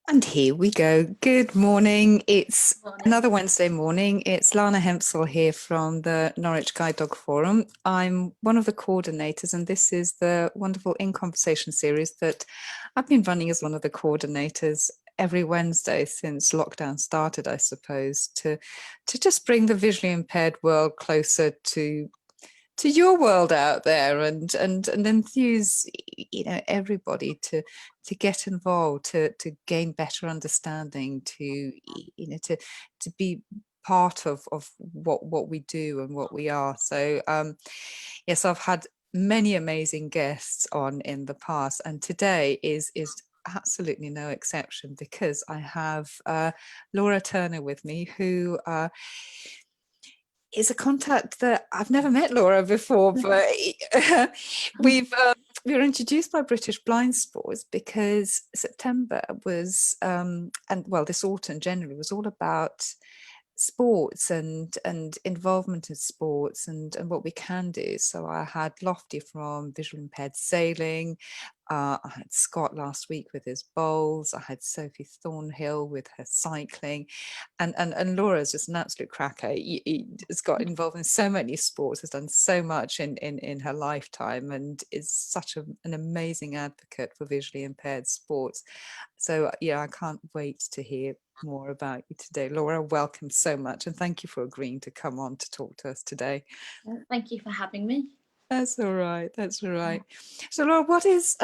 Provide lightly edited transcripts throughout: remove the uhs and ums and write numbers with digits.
And here we go. Good morning. It's Morning. another Wednesday morning. It's Lana Hempsall here from the Norwich Guide Dog Forum. I'm one of the coordinators, and this is the wonderful In Conversation series that I've been running as one of the coordinators every Wednesday since lockdown started, I suppose, to just bring the visually impaired world closer to your world out there and enthuse everybody to get involved, to gain better understanding, to be part of what we do and what we are. So yes, I've had many amazing guests on in the past, and today is absolutely no exception because I have Laura Turner with me, who is a contact that I've never met Laura before, but we've we were introduced by British Blind Sports because September was and well, this autumn generally was all about sports and involvement in sports and what we can do. So I had Lofty from Visual Impaired Sailing. I had Scott last week with his bowls. I had Sophie Thornhill with her cycling, and Laura's just an absolute cracker. He has got involved in so many sports, has done so much in her lifetime, and is such an amazing advocate for visually impaired sports. So yeah, I can't wait to hear more about you today. Laura, welcome so much, and thank you for agreeing to come on to talk to us today. Thank you for having me. That's all right. That's all right. So Laura, what is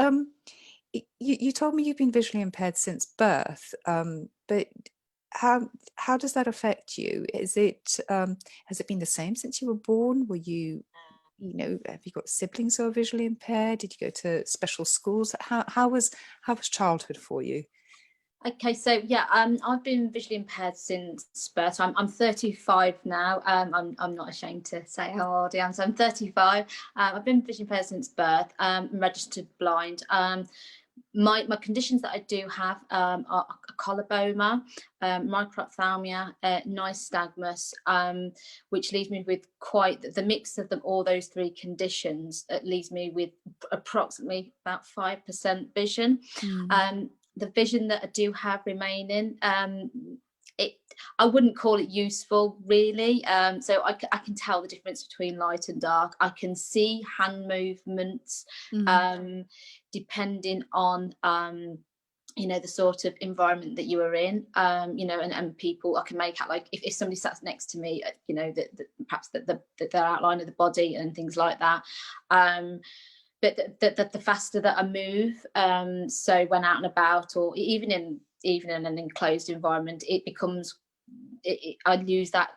you told me you've been visually impaired since birth, but how does that affect you? Is it has it been the same since you were born? Were have you got siblings who are visually impaired? Did you go to special schools? How was childhood for you? Okay, so yeah, I've been visually impaired since birth. I'm 35 now. I'm not ashamed to say how old I am. So I'm 35. I've been visually impaired since birth. I'm registered blind. My conditions that I do have are a coloboma, microphthalmia, nystagmus, which leaves me with quite the mix of them. All those three conditions leaves me with approximately about 5% vision. Mm. The vision that I do have remaining, it I wouldn't call it useful really. So I can tell the difference between light and dark. I can see hand movements, Mm. depending on the sort of environment that you are in, and people. I can make out, like if somebody sat next to me, perhaps the outline of the body and things like that. But the faster that I move, so when out and about, or even in an enclosed environment, it becomes I lose that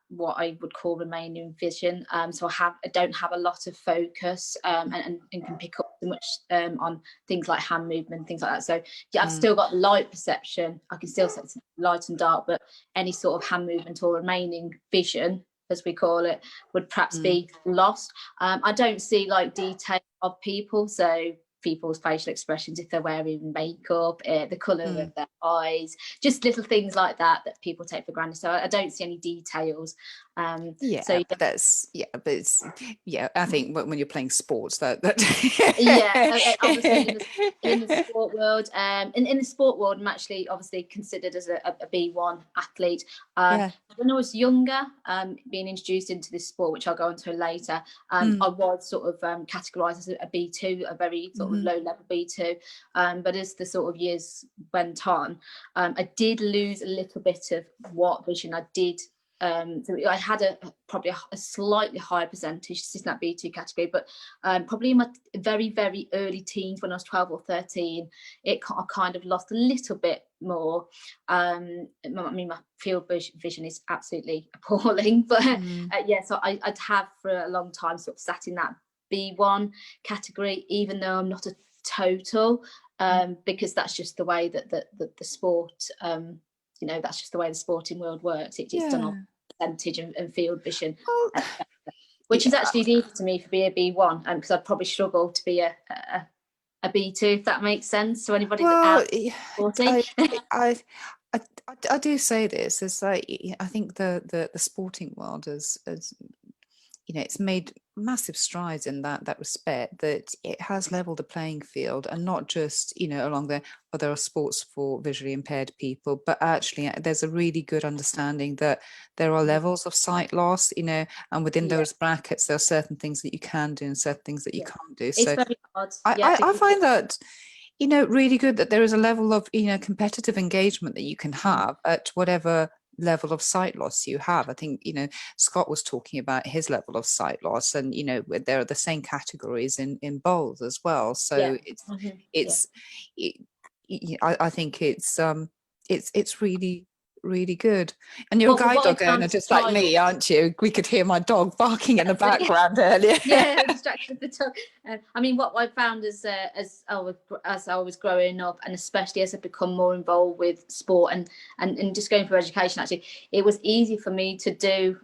what I would call remaining vision. So I don't have a lot of focus, and can pick up so much on things like hand movement, things like that. So yeah, I've still got light perception. I can still see light and dark, but any sort of hand movement or remaining vision, as we call it, would perhaps Mm. be lost. I don't see like detail of people, so people's facial expressions, if they're wearing makeup, the colour Mm. of their eyes, just little things like that that people take for granted. So I don't see any details. Yeah, So but it's yeah. I think when you're playing sports, that yeah, obviously in the sport world, in the sport world, I'm actually obviously considered as a B1 athlete. yeah. When I was younger, being introduced into this sport, which I'll go into later, Mm. I was sort of categorised as a B2, a very sort of Mhm. low level B2. But as the sort of years went on, I did lose a little bit of what vision I did. So I had probably a slightly higher percentage in that B2 category, but probably in my very, very early teens, when I was 12 or 13, I kind of lost a little bit more. I mean, my field vision is absolutely appalling, but Mm. yeah, so I'd have for a long time sort of sat in that B1 category, even though I'm not a total, because that's just the way that the sport, that's just the way the sporting world works. It's done on Yeah. percentage and field vision, Well, which is yeah. actually needed to me for be a B1, because I'd probably struggle to be a B2, if that makes sense. So anybody that Well, out 40. I, I, I, I do say this. It's like I think the sporting world has it's made massive strides in that respect, that it has leveled the playing field, and not just, along the, oh, there are sports for visually impaired people, but actually there's a really good understanding that there are levels of sight loss, and within Yeah, those brackets, there are certain things that you can do and certain things that you yeah. can't do. It's So very hard. I, Yeah, I, I because find that, really good that there is a level of, competitive engagement that you can have at whatever level of sight loss you have. I think, Scott was talking about his level of sight loss, and, there are the same categories in bowls as well. yeah, So yeah. it's, it, I think it's really, really good. And you're a What guide I dog owner, found at the just like time, me, aren't you? We could hear my dog barking in the but background earlier. yeah, distracted the talk. I mean, what I found as I was growing up, and especially as I become more involved with sport and just going through education, actually, it was easy for me to do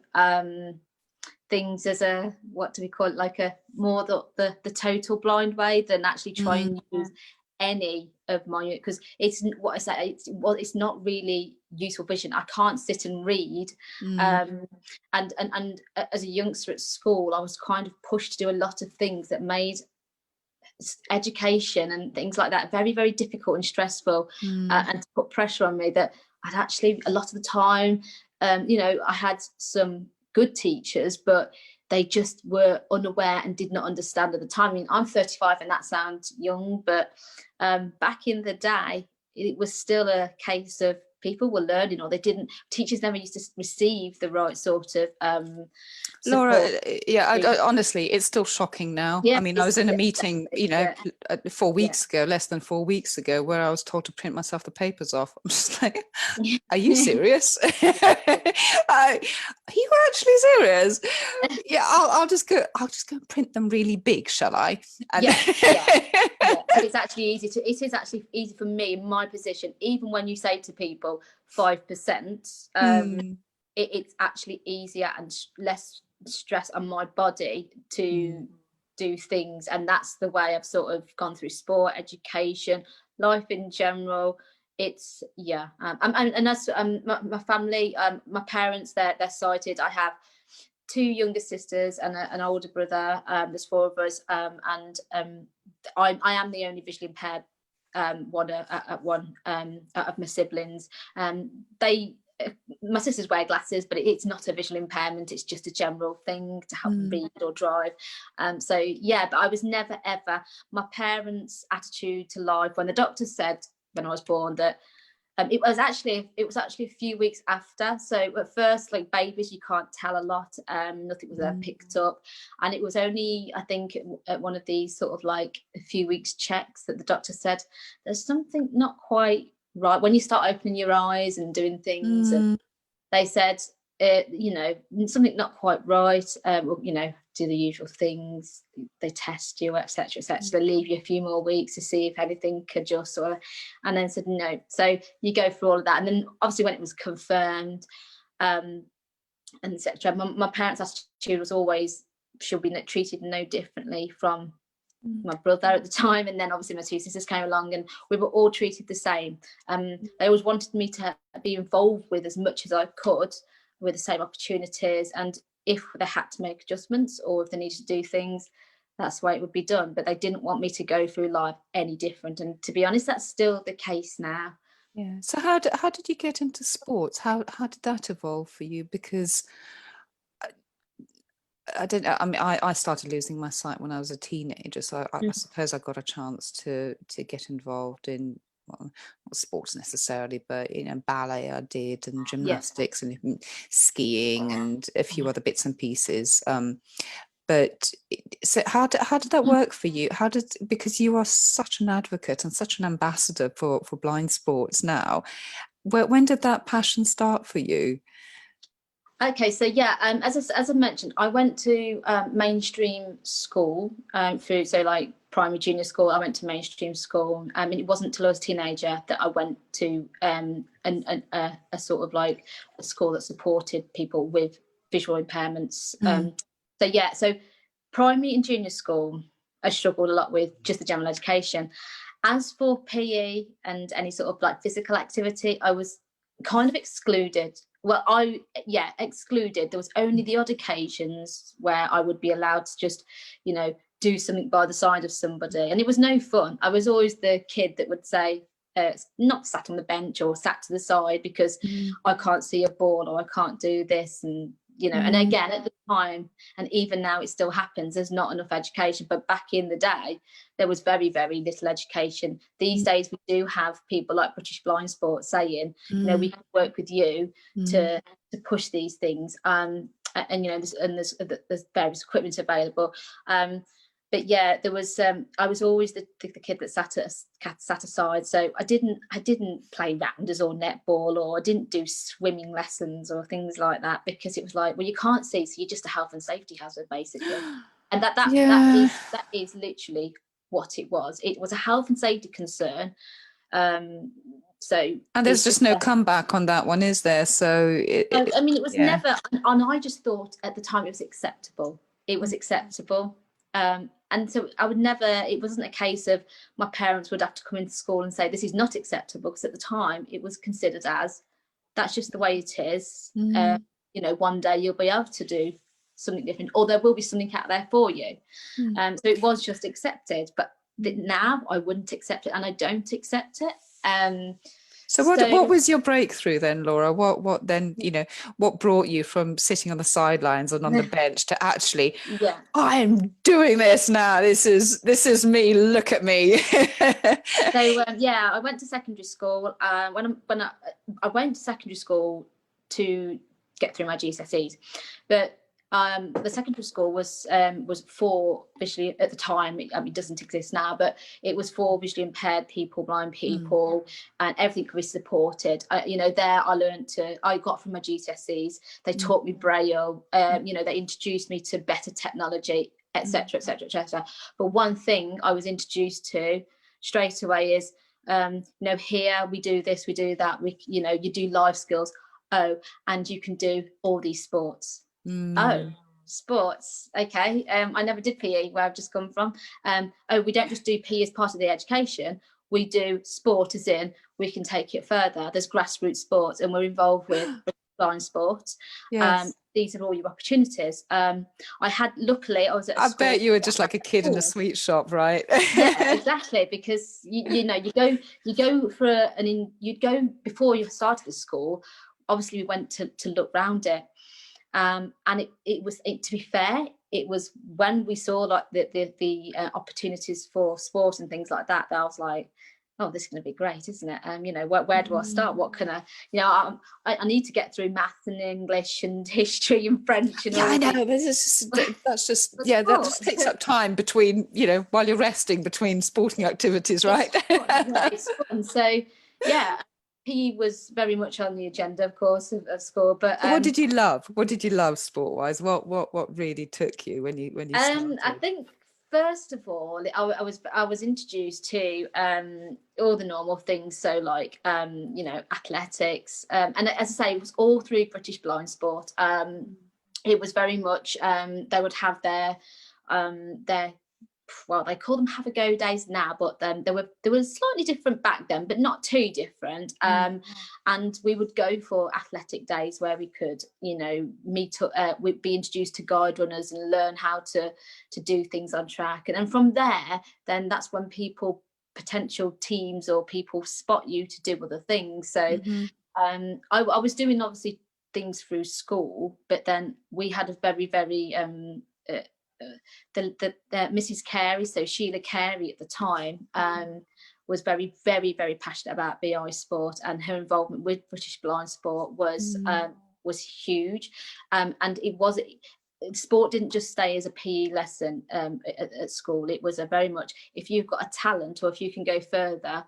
things as a, what do we call it, like a more the total blind way, than actually try and use any of my, because it's what I say, it's not really useful vision. I can't sit and read. And as a youngster at school, I was kind of pushed to do a lot of things that made education and things like that very, very difficult and stressful, and to put pressure on me, that I'd actually, a lot of the time, I had some good teachers, but they just were unaware and did not understand at the time. I mean, I'm 35 and that sounds young, but back in the day, it was still a case of people were learning, or they didn't, teachers never used to receive the right sort of Laura, support. yeah, honestly, it's still shocking now. Yeah, I mean, I was in a yeah, meeting, yeah, 4 weeks ago, less than 4 weeks ago, where I was told to print myself the papers off. I'm just like, yeah. are you serious? Are you actually serious? Yeah, I'll just go. I'll just go and print them really big, shall I? And Yeah, yeah, yeah. And it's actually easy to. It is actually easy for me in my position. Even when you say to people 5%, it's actually easier and less stress on my body to do things. And that's the way I've sort of gone through sport, education, life in general. It's and that's my family, my parents, they're sighted. I have two younger sisters and an older brother. There's four of us, and I am the only visually impaired one out of my siblings. They My sisters wear glasses, but it's not a visual impairment. It's just a general thing to help them read or drive. So yeah, but I was never ever, my parents' attitude to life, when the doctor said when I was born that it was actually a few weeks after. So at first, like babies, you can't tell a lot. Nothing was ever picked up, and it was only, I think, at one of these sort of like a few weeks checks that the doctor said there's something not quite right when you start opening your eyes and doing things. And they said, something not quite right. Do the usual things. They test you, etc., etc. They leave you a few more weeks to see if anything adjusts, and then said no. So you go through all of that, and then obviously when it was confirmed, and etc. My parents' attitude was always, she'll be treated no differently from my brother at the time, and then obviously my two sisters came along, and we were all treated the same. They always wanted me to be involved with as much as I could, with the same opportunities, and if they had to make adjustments or if they needed to do things, that's the way it would be done. But they didn't want me to go through life any different, and to be honest, that's still the case now. Yeah. So how did you get into sports? How did that evolve for you? Because I didn't. I mean, I started losing my sight when I was a teenager, so I suppose I got a chance to get involved in, well, not sports necessarily, but ballet I did, and gymnastics, and skiing, and a few other bits and pieces. But so how did that work for you? Because you are such an advocate and such an ambassador for blind sports now. When did that passion start for you? Okay, so yeah, as I mentioned, I went to mainstream school through, so like primary, junior school. I went to mainstream school, and it wasn't till I was a teenager that I went to a sort of like a school that supported people with visual impairments. So primary and junior school, I struggled a lot with just the general education. As for PE and any sort of like physical activity, I was kind of excluded well, excluded. There was only the odd occasions where I would be allowed to just, do something by the side of somebody, and it was no fun. I was always the kid that would say, not sat on the bench or sat to the side because I can't see a ball or I can't do this, and and again at the time, and even now it still happens, there's not enough education. But back in the day there was very, very little education. These days we do have people like British Blind Sport saying, we can work with you to push these things, and there's various equipment available. But yeah, there was I was always the kid that sat aside. So I didn't play rounders or netball, or I didn't do swimming lessons or things like that, because it was like, well, you can't see, so you're just a health and safety hazard basically. And that is literally what it was. It was a health and safety concern. And there's just no comeback on that one, is there? So I mean, it was never, and I just thought at the time it was acceptable. It was acceptable. And so I would never, it wasn't a case of my parents would have to come into school and say, this is not acceptable, because at the time it was considered as, that's just the way it is. One day you'll be able to do something different, or there will be something out there for you. So it was just accepted. But now I wouldn't accept it, and I don't accept it. So what was your breakthrough then, Laura? What then, what brought you from sitting on the sidelines and on the bench to actually, I'm doing this now. This is me. Look at me. So I went to secondary school. When I went to secondary school to get through my GCSEs, but the secondary school was for visually, at the time, it doesn't exist now, but it was for visually impaired people, blind people, and everything could be supported. There I got from my GCSEs, they taught me Braille, they introduced me to better technology, etc., etc., etc. But one thing I was introduced to straight away is, here we do this, we do that, you do life skills, and you can do all these sports. Oh, sports, okay. I never did PE where I've just come from. We don't just do PE as part of the education, we do sport as in we can take it further. There's grassroots sports, and we're involved with blind sports. These are all your opportunities. I was at a school. Bet you were just like a kid in a sweet shop, right? Yeah, exactly, because you go for you'd go before you started the school. Obviously we went to look round it. And it was, to be fair, it was when we saw like the opportunities for sport and things like that I was like, oh, this is going to be great, isn't it? Where do I start? What can I need to get through math and English and history and French and all. I know. That just takes up time between, while you're resting between sporting activities, right? It's fun. So PE was very much on the agenda, of course, of school. But what did you love? What did you love sport-wise? What really took you when you started? I think first of all, I was introduced to all the normal things. So like athletics, and as I say, it was all through British Blind Sport. It was very much they would have their well, they call them have a go days now, but they were slightly different back then, but not too different. And we would go for athletic days where we could, meet up, we'd be introduced to guide runners and learn how to do things on track. And then from there, then that's when potential teams or people spot you to do other things. So I was doing obviously things through school, but then we had a very, very the Mrs. Carey, so Sheila Carey at the time, was very, very, very passionate about BI sport, and her involvement with British Blind Sport was huge. And sport didn't just stay as a PE lesson at school. It was a very much, if you've got a talent or if you can go further,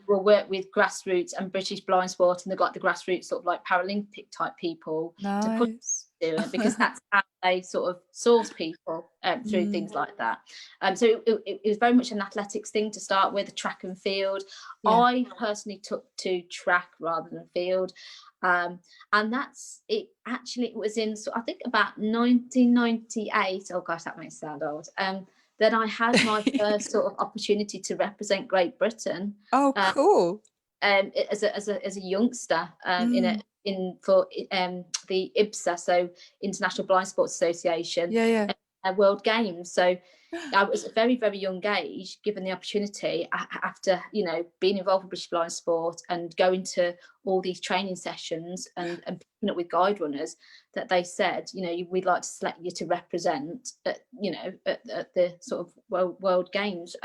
we'll work with grassroots and British Blind Sport, and they've got the grassroots sort of like Paralympic type people to put it, because that's how they sort of source people through things like that. So it was very much an athletics thing to start with, track and field. I personally took to track rather than field, and that's it. Actually, it was in I think about 1998. Oh gosh, that makes me sound old. Then I had my first sort of opportunity to represent Great Britain. Oh, cool! As a youngster in a for the IBSA, so International Blind Sports Association, World Games. So I was at a very, very young age given the opportunity, after, you know, being involved with British Blind Sport and going to all these training sessions and picking up with guide runners, that they said, you know, we'd like to select you to represent at, you know, at the sort of World Games.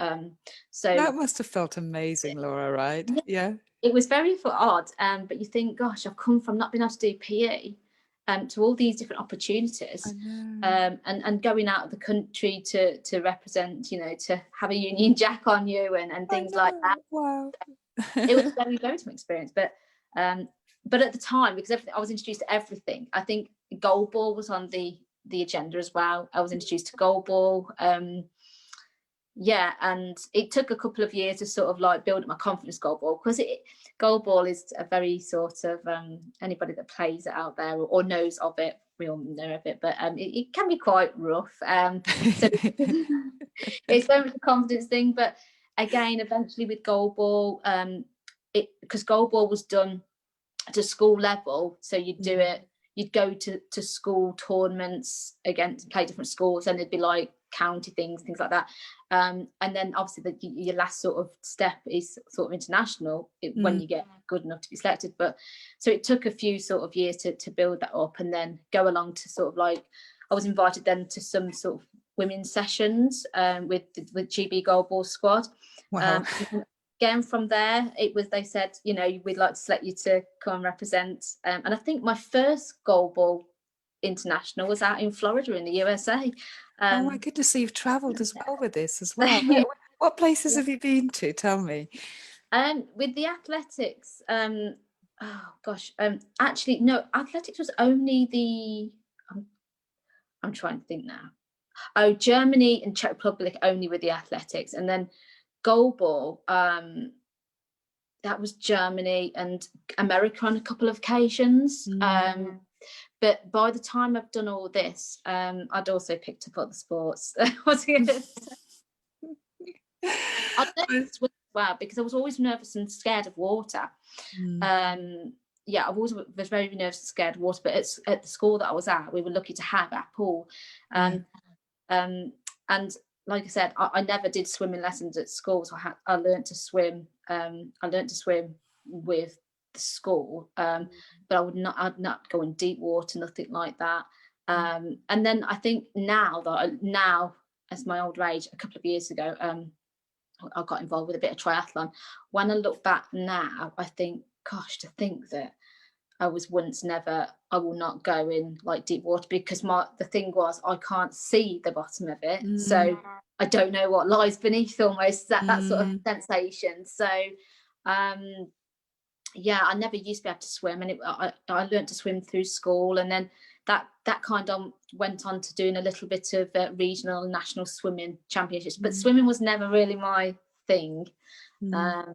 So that must have felt amazing, Laura, right? Yeah. It was very odd, but you think, gosh, I've come from not being able to do PE to all these different opportunities, and going out of the country to represent, you know, to have a Union Jack on you and things like that. Wow. It was a very different experience, but at the time, because I was introduced to everything, I think goalball was on the agenda as well. I was introduced to goalball. And it took a couple of years to sort of like build up my confidence goalball, because goalball is a very sort of anybody that plays it out there or knows of it, we all know of it, but it can be quite rough. So it's very much a confidence thing. But again, eventually with goalball, because goalball was done to school level, so you'd do it, you'd go to school tournaments against, play different schools, and it'd be like county things like that, and then obviously your last sort of step is sort of international when you get good enough to be selected. But so it took a few sort of years to build that up, and then go along to sort of like, I was invited then to some sort of women's sessions with GB Goalball squad. Wow. Again, from there, they said, you know, we'd like to select you to come and represent. And I think my first goalball international was out in Florida in the USA. Oh my goodness, so you've travelled as well with this as well. What places have you been to? Tell me. With the athletics, actually, no, athletics was only I'm trying to think now. Oh, Germany and Czech Republic only with the athletics, and then goalball, that was Germany and America on a couple of occasions. But by the time I've done all this, I'd also picked up other sports. I learned to swim as well, because I was always nervous and scared of water. I was very nervous and scared of water. But at the school that I was at, we were lucky to have our pool. And like I said, I never did swimming lessons at school, so I learned to swim. I learned to swim with the school, but I'd not go in deep water, nothing like that. And then I think now as my older age, a couple of years ago, I got involved with a bit of triathlon. When I look back now, I think, gosh, to think that I was once never, I will not go in like deep water, because the thing was, I can't see the bottom of it. So I don't know what lies beneath, almost that sort of sensation. So I never used to be able to swim, and I learned to swim through school, and then that kind of went on to doing a little bit of regional and national swimming championships. But swimming was never really my thing. I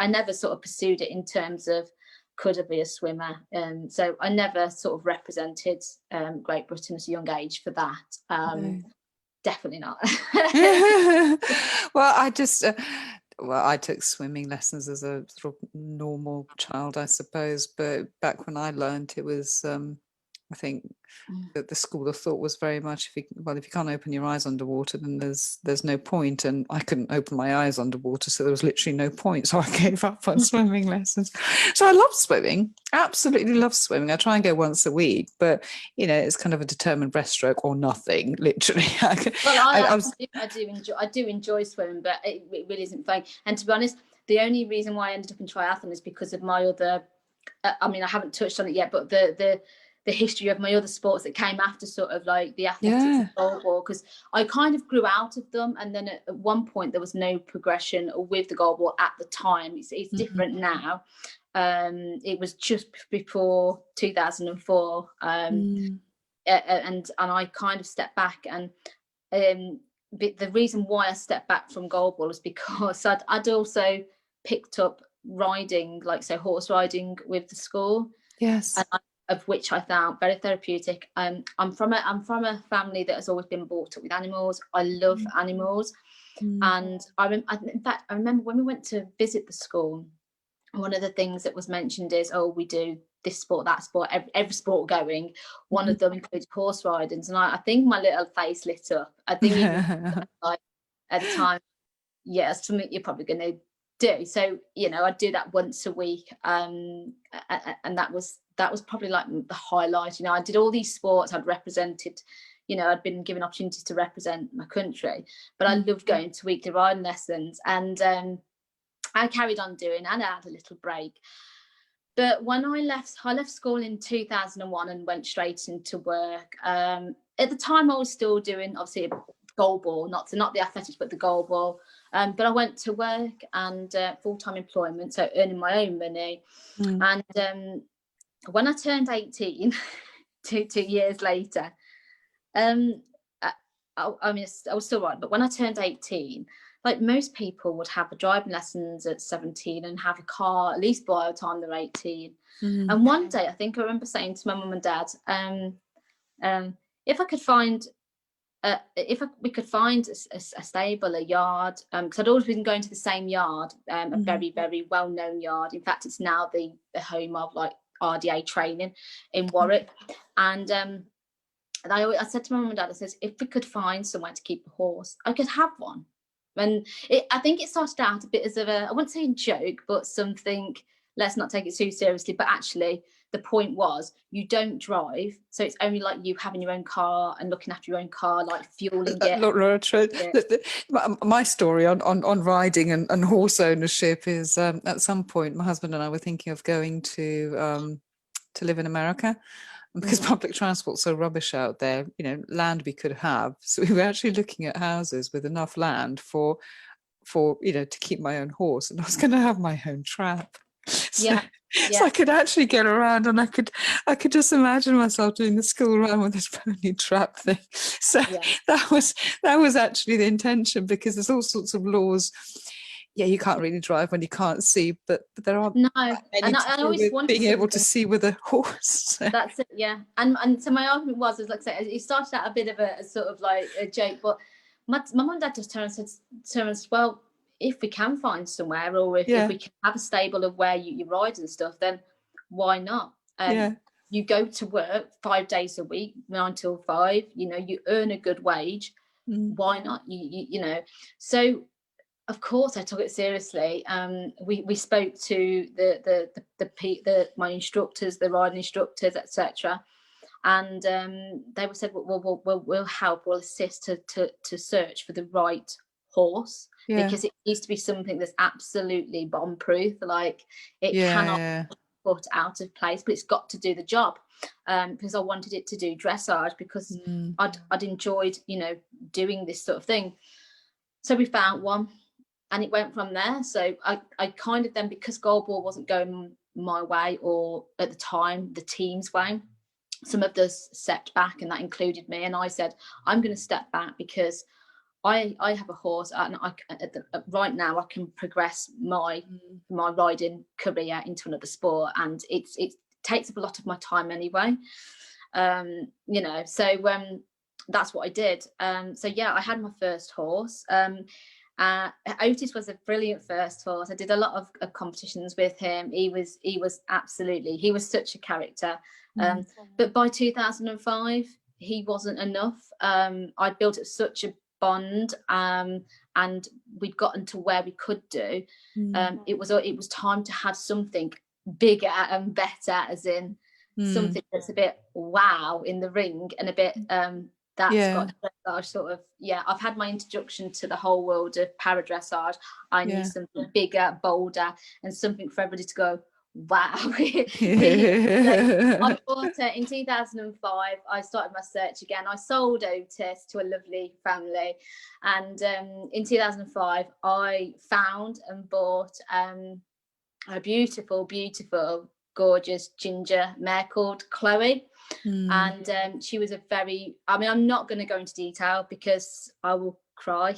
never sort of pursued it in terms of, could I be a swimmer? So I never sort of represented Great Britain at a young age for that. Definitely not. Well, I took swimming lessons as a sort of normal child, I suppose. But back when I learned, it was, I think that the school of thought was very much, if you can't open your eyes underwater, then there's no point. And I couldn't open my eyes underwater, so there was literally no point. So I gave up on swimming lessons. So I love swimming, absolutely love swimming. I try and go once a week, but you know, it's kind of a determined breaststroke or nothing, literally. Well, I do enjoy swimming, but it really isn't fun. And to be honest, the only reason why I ended up in triathlon is because of my other. I mean, I haven't touched on it yet, but the history of my other sports that came after sort of like the athletics and goalball, because I kind of grew out of them, and then at one point there was no progression with the goalball at the time. It's different now. It was just before 2004, and I kind of stepped back, and the reason why I stepped back from goalball was because I'd also picked up riding, like so horse riding with the school. Yes. Of which I found very therapeutic. I'm from a family that has always been brought up with animals. I love animals, and in fact I remember when we went to visit the school, one of the things that was mentioned is, we do this sport, that sport, every sport going. One of them includes horse riding, and I think my little face lit up. I think even like at the time, yeah, it's something you're probably going to do. So I'd do that once a week, and that was probably like the highlight. I did all these sports. I'd represented, I'd been given opportunities to represent my country, but I loved going to weekly riding lessons, and I carried on doing, and I had a little break. But when I left school in 2001 and went straight into work. At the time, I was still doing, obviously, goal ball, not the athletics, but the goal ball. But I went to work and full-time employment, so earning my own money. And when I turned 18, 2 years later, I mean, I was still riding, but when I turned 18, like most people would have a driving lessons at 17 and have a car at least by the time they're 18. And one day, I think I remember saying to my mum and dad, if I could find, we could find a stable, a yard, because I'd always been going to the same yard, a very, very well-known yard. In fact, it's now the home of like RDA training in Warwick. And I said to my mum and dad, I said, if we could find somewhere to keep a horse, I could have one. And I think it started out a bit as I wouldn't say a joke, but something, let's not take it too seriously. But actually, the point was, you don't drive, so it's only like you having your own car and looking after your own car, like fueling it. Look, Laura, my story on riding and horse ownership is at some point my husband and I were thinking of going to live in America. Because public transport's so rubbish out there, land we could have. So we were actually looking at houses with enough land for to keep my own horse, and I was going to have my own trap. So I could actually get around, and I could just imagine myself doing the school run with this pony trap thing. So that was actually the intention, because there's all sorts of laws. Yeah, you can't really drive when you can't see, but there are I always wanted being able to see with a horse. So. That's it, yeah. And so my argument was like I said, it started out a bit of a sort of like a joke, but my mum and dad just turned and said, well, if we can find somewhere, or if we can have a stable of where you ride and stuff, then why not? You go to work 5 days a week, 9 till 5. You earn a good wage. Why not? So. Of course, I took it seriously. We spoke to my instructors, the riding instructors, etc., and they said, we'll help, we'll assist to search for the right horse, because it needs to be something that's absolutely bomb-proof. Like it cannot be put out of place, but it's got to do the job. Because I wanted it to do dressage, because I'd enjoyed doing this sort of thing. So we found one. And it went from there. So I kind of then, because goal ball wasn't going my way, or at the time the team's way, some of us stepped back, and that included me. And I said, I'm going to step back, because I have a horse, and right now I can progress my riding career into another sport, and it takes up a lot of my time anyway. So that's what I did. So I had my first horse. Otis was a brilliant first horse. I did a lot of competitions with him. He was such a character. But by 2005, he wasn't enough. I built up such a bond, and we'd gotten to where we could do. It was time to have something bigger and better, as in something that's a bit wow in the ring, and a bit that's got dressage sort of. I've had my introduction to the whole world of para dressage. I need something bigger, bolder, and something for everybody to go, wow. So I bought it in 2005. I started my search again. I sold Otis to a lovely family, and in 2005 I found and bought a beautiful, gorgeous ginger mare called Chloe. And she was I'm not going to go into detail because I will cry.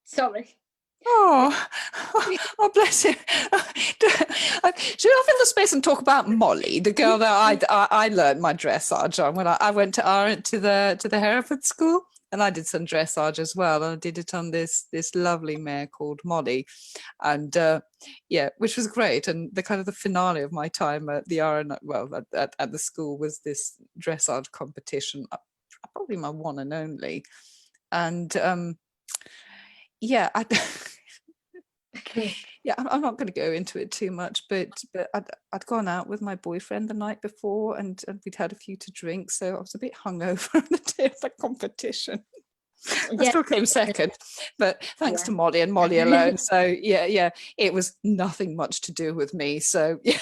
Sorry. Oh, bless you. Should I fill the space and talk about Molly, the girl that I learned my dressage on when I went to the Hereford school? and I did some dressage as well. And I did it on this lovely mare called Molly, and yeah, which was great. And the kind of the finale of my time at the RN, well, at the school, was this dressage competition, probably my one and only. And yeah, yeah, I'm not going to go into it too much, but I'd gone out with my boyfriend the night before, and we'd had a few to drink, so I was a bit hungover on the day of the competition. I still came second, but thanks to Molly and Molly alone. So yeah, it was nothing much to do with me. So yeah.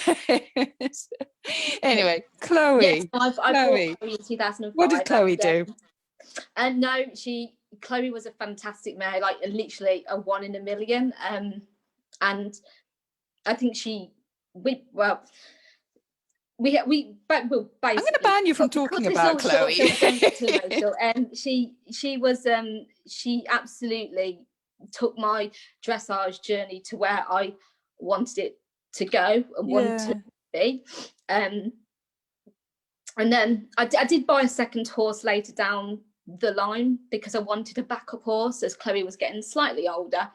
Anyway, Chloe. Yes, I bought Chloe in 2005. What did Chloe do? And no, Chloe was a fantastic mare, like literally a 1 in a million. And I think we I'm going to ban you from talking about Chloe. And she was she absolutely took my dressage journey to where I wanted it to go and wanted to be. And then I did buy a second horse later down the line because I wanted a backup horse as Chloe was getting slightly older.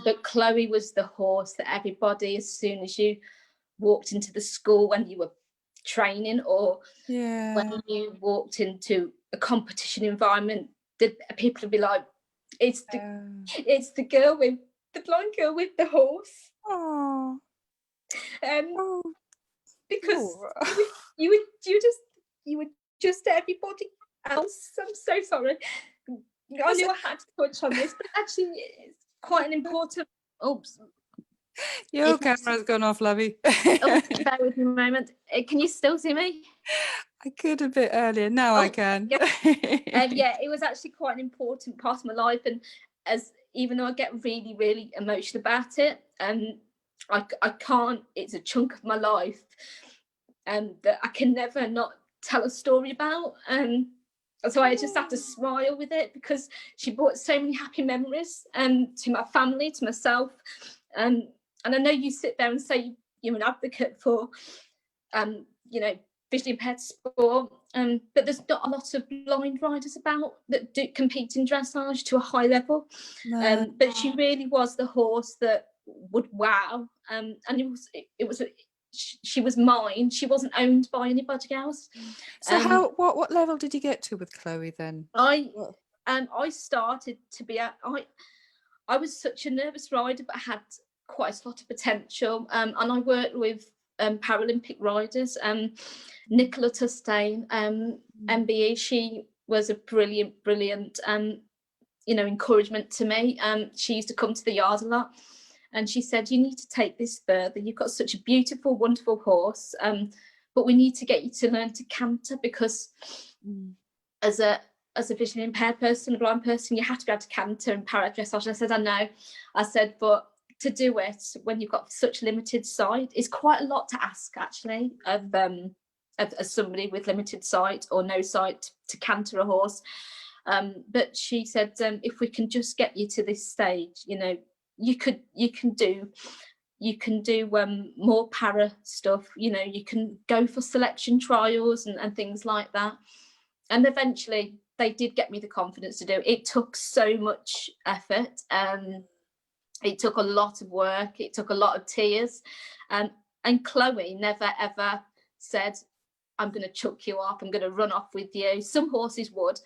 But Chloe was the horse that everybody, as soon as you walked into the school when you were training, or when you walked into a competition environment, people would be like, it's the girl with the blonde girl with the horse. Because you were just everybody else. I'm so sorry. I knew I had to touch on this, but actually it's quite an important. Oops. Your camera's gone off, lovey. Bear with me a moment. Can you still see me? I could a bit earlier. Now I can. Yeah, it was actually quite an important part of my life, and even though I get really, really emotional about it, I can't. It's a chunk of my life, that I can never not tell a story about. So I just have to smile with it because she brought so many happy memories to my family, to myself. And I know you sit there and say you're an advocate for, visually impaired sport, but there's not a lot of blind riders about that do compete in dressage to a high level. But she really was the horse that would wow. And she was mine. She wasn't owned by anybody else. So what level did you get to with Chloe then? I started to be I was such a nervous rider, but I had quite a lot of potential. And I worked with Paralympic riders. Nicola Tustain, MBE, she was a brilliant encouragement to me. She used to come to the yard a lot, and she said, you need to take this further. You've got such a beautiful, wonderful horse, but we need to get you to learn to canter, because as a visually impaired person, a blind person, you have to be able to canter and para dressage. And I said, I know. I said, but to do it when you've got such limited sight is quite a lot to ask, actually, of somebody with limited sight or no sight to canter a horse. But she said, if we can just get you to this stage, you can do more para stuff. You can go for selection trials and things like that. And eventually they did get me the confidence to do it. It took so much effort. It took a lot of work. It took a lot of tears. And Chloe never, ever said, I'm going to chuck you off. I'm going to run off with you. Some horses would.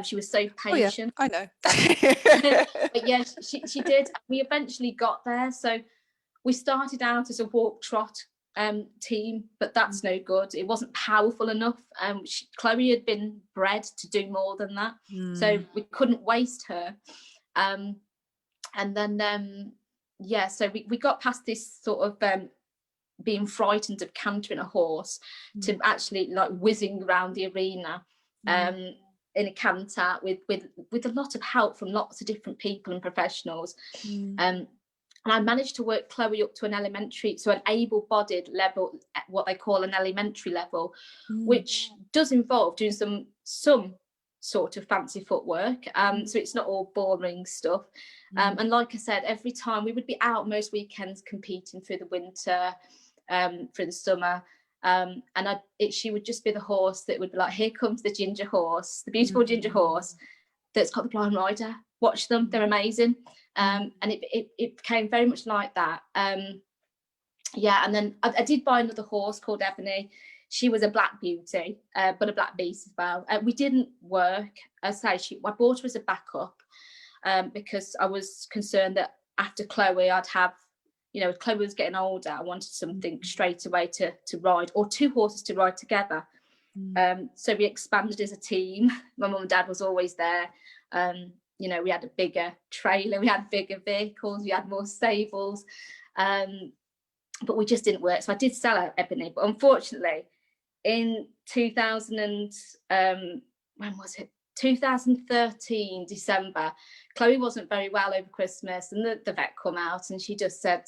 She was so patient. Oh, yeah, I know. But yeah, she did. We eventually got there. So we started out as a walk trot team, but that's no good. It wasn't powerful enough. Chloe had been bred to do more than that. So we couldn't waste her. And then, so we got past this sort of being frightened of cantering a horse to actually like whizzing around the arena in a canter with a lot of help from lots of different people and professionals. And I managed to work Chloe up to an able-bodied level, what they call an elementary level, which does involve doing some sort of fancy footwork. So it's not all boring stuff. And like I said, every time we would be out most weekends competing through the winter, through the summer. And she would just be the horse that would be like, here comes the ginger horse, the beautiful ginger horse. that's got the Blind Rider. Watch them, they're amazing. And it became very much like that. Yeah, and then I did buy another horse called Ebony. She was a black beauty, but a black beast as well. We didn't work. As I say, I bought her as a backup because I was concerned that after Chloe, I'd have, you know, if Chloe was getting older, I wanted something straight away to ride, or two horses to ride together. So we expanded as a team. My mum and dad was always there. You know, we had a bigger trailer, we had bigger vehicles, we had more stables, but we just didn't work. So I did sell out Ebony, but unfortunately in 2013 December, Chloe wasn't very well over Christmas, and the vet come out and she just said,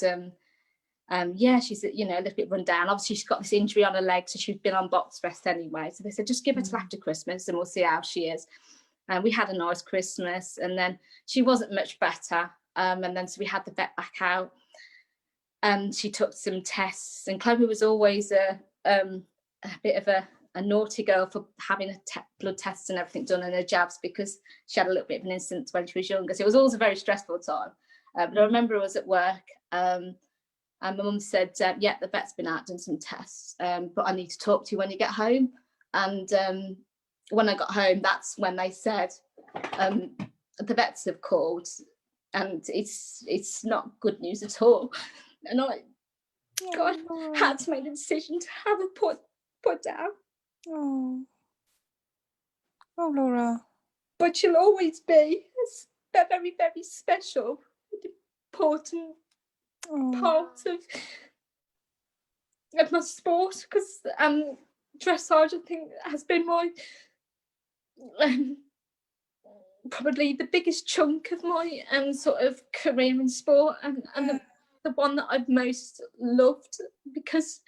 yeah, she's, you know, a little bit run down. Obviously she's got this injury on her leg, so she's been on box rest anyway. So they said, just give her till after Christmas and we'll see how she is. And we had a nice Christmas, and then she wasn't much better. And then so we had the vet back out, and she took some tests. And Chloe was always a bit of a naughty girl for having a blood test and everything done, and her jabs, because she had a little bit of an incident when she was younger. So it was always a very stressful time. But I remember I was at work, and my mum said, yeah, the vet's been out, done some tests, but I need to talk to you when you get home. And when I got home, that's when they said, the vets have called, and it's not good news at all. And I had to make the decision to have her put down. Oh, Laura. But she'll always be a very, very special, important part of my sport, because dressage, I think, has been my probably the biggest chunk of my sort of career in sport, and the one that I've most loved, because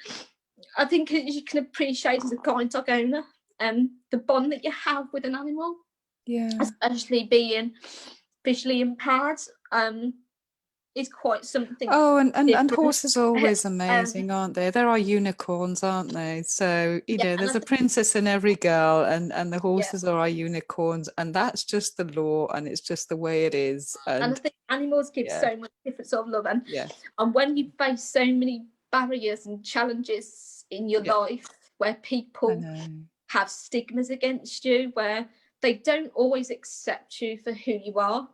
I think, as you can appreciate as a guide dog owner, the bond that you have with an animal, especially being visually impaired, is quite something. Oh, and horses are always amazing, aren't they? There are unicorns, aren't they? So, you know, there's a princess in every girl, and the horses are our unicorns, and that's just the law, and it's just the way it is. And I think animals give so much different sort of love, and when you face so many barriers and challenges in your life, where people have stigmas against you, where they don't always accept you for who you are,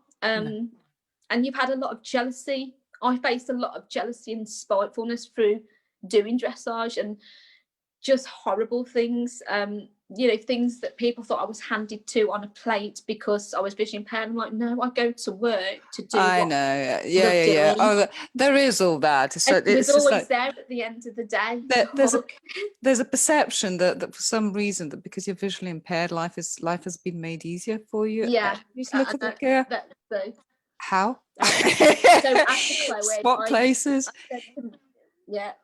and you've had a lot of jealousy. I faced a lot of jealousy and spitefulness through doing dressage, and just horrible things, you know, things that people thought I was handed to on a plate because I was visually impaired. I'm like, no, I go to work to do I know. Yeah. Oh, there is all that. So it was always like, there at the end of the day. There's a perception that for some reason, that because you're visually impaired, life has been made easier for you. Yeah. You just look at the how? So after Chloe, what places?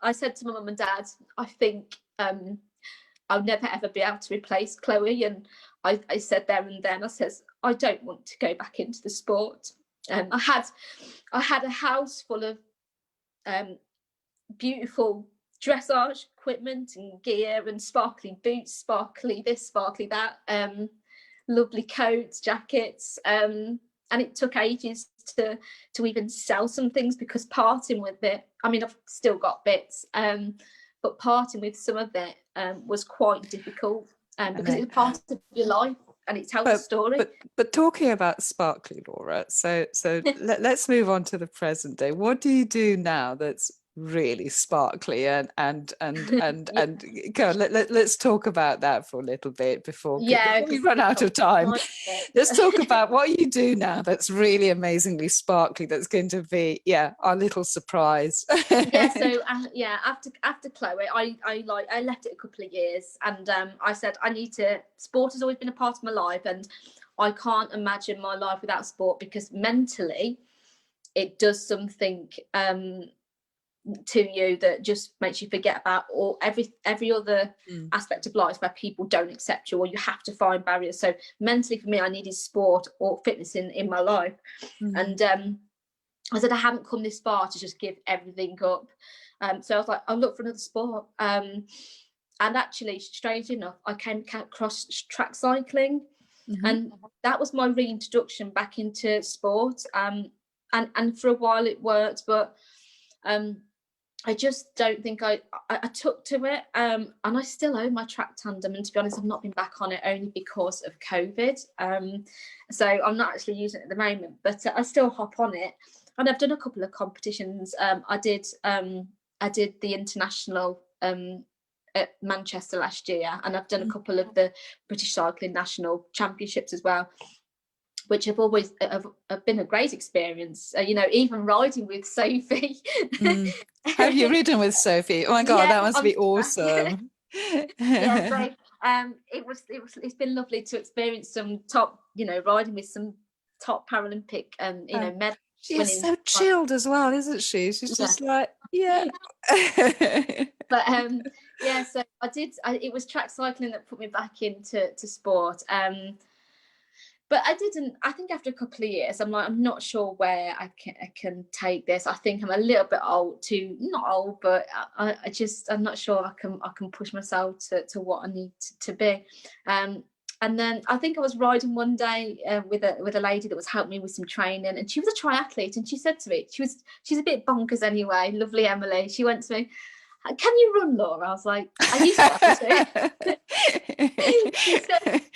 I said to my mum and dad, I think I'll never ever be able to replace Chloe. And I said there and then, I says, I don't want to go back into the sport. I had a house full of beautiful dressage equipment and gear, and sparkly boots, sparkly this, sparkly that, lovely coats, jackets, and it took ages to even sell some things, because parting with it, I mean, I've still got bits, but parting with some of it was quite difficult, because it's part of your life and it tells a story. But talking about sparkly, Laura, so let's move on to the present day. What do you do now that's really sparkly and go on, let's talk about that for a little bit before we run out of time. Let's talk about what you do now that's really amazingly sparkly, that's going to be our little surprise. So after Chloe, I left it a couple of years, and I said sport has always been a part of my life, and I can't imagine my life without sport, because mentally it does something to you that just makes you forget about every other aspect of life where people don't accept you, or you have to find barriers. So mentally, for me, I needed sport or fitness in my life. And I said I haven't come this far to just give everything up. So I was like, I'll look for another sport. And actually, strangely enough, I came across track cycling. And that was my reintroduction back into sport. And for a while it worked, but I just don't think I took to it. And I still own my track tandem, and to be honest, I've not been back on it only because of COVID. So I'm not actually using it at the moment, but I still hop on it. And I've done a couple of competitions. I did the international at Manchester last year, and I've done a couple of the British Cycling National Championships as well, which have always have been a great experience. You know, even riding with Sophie. Have you ridden with Sophie? Oh my God, that must be awesome. Yeah, so it's been lovely to experience some top, you know, riding with some top Paralympic you know, medal. She is so chilled as well, isn't she? She's just like, yeah. But yeah, so it was track cycling that put me back into sport. But I think after a couple of years, I'm like, I'm not sure where I can take this. I think I'm a little bit not old, but I'm not sure I can push myself to what I need to be. And then I think I was riding one day with a lady that was helping me with some training, and she was a triathlete, and she said to me, she's a bit bonkers anyway, lovely Emily. She went to me, "Can you run, Laura?" I was like, "I used to." She said,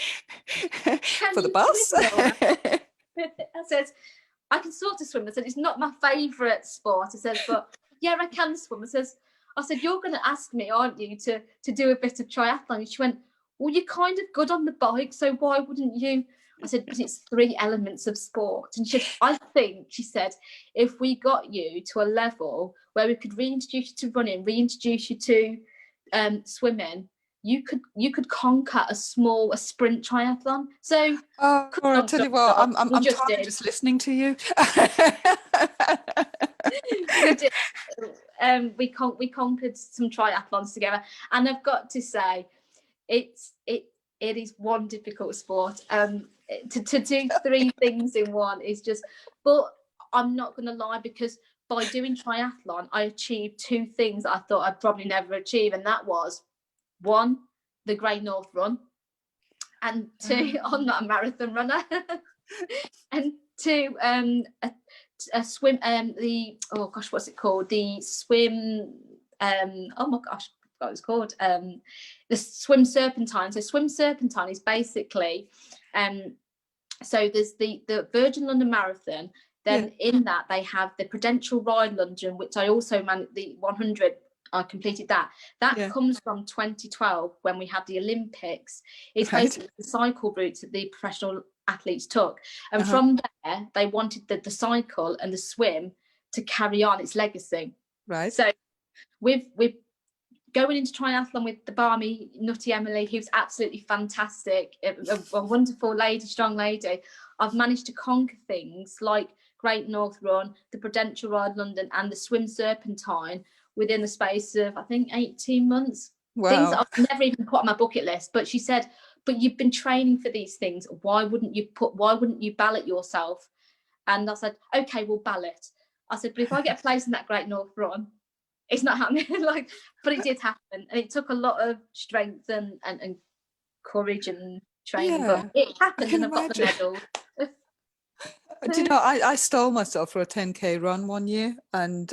for the bus? I said, "I can sort of swim." I said, "It's not my favourite sport." I said, "But yeah, I can swim." I said, "You're going to ask me, aren't you, to do a bit of triathlon?" And she went, "Well, you're kind of good on the bike, so why wouldn't you?" I said, "But it's 3 elements of sport." And she said, "I think," she said, "if we got you to a level where we could reintroduce you to running, reintroduce you to swimming, you could conquer a sprint triathlon." So I tell you what, I'm tired of just listening to you. We did. We conquered some triathlons together, and I've got to say, it is one difficult sport. To do 3 things in one is just. But I'm not going to lie, because by doing triathlon, I achieved 2 things I thought I'd probably never achieve, and that was 1, the Great North Run, and 2, I'm not a marathon runner, and 2, a swim, what's it called? The swim, oh my gosh, what it was called, the swim serpentine. So swim serpentine is basically, so there's the Virgin London Marathon, then in that they have the Prudential Ride London, which I also managed, the 100, I completed that. That comes from 2012 when we had the Olympics. It's basically the cycle routes that the professional athletes took, and from there they wanted the cycle and the swim to carry on its legacy. Right. So with going into triathlon with the balmy nutty Emily, who's absolutely fantastic, a wonderful lady, strong lady, I've managed to conquer things like Great North Run, the Prudential Ride London, and the Swim Serpentine within the space of, I think, 18 months. Wow. Things that I've never even put on my bucket list. But she said, "But you've been training for these things. Why wouldn't you ballot yourself?" And I said, "Okay, we'll ballot." I said, "But if I get a place in that Great North Run, it's not happening." But it did happen, and it took a lot of strength and courage and training, but it happened, and I've got the medal. Do you know, I stole myself for a 10K run one year, and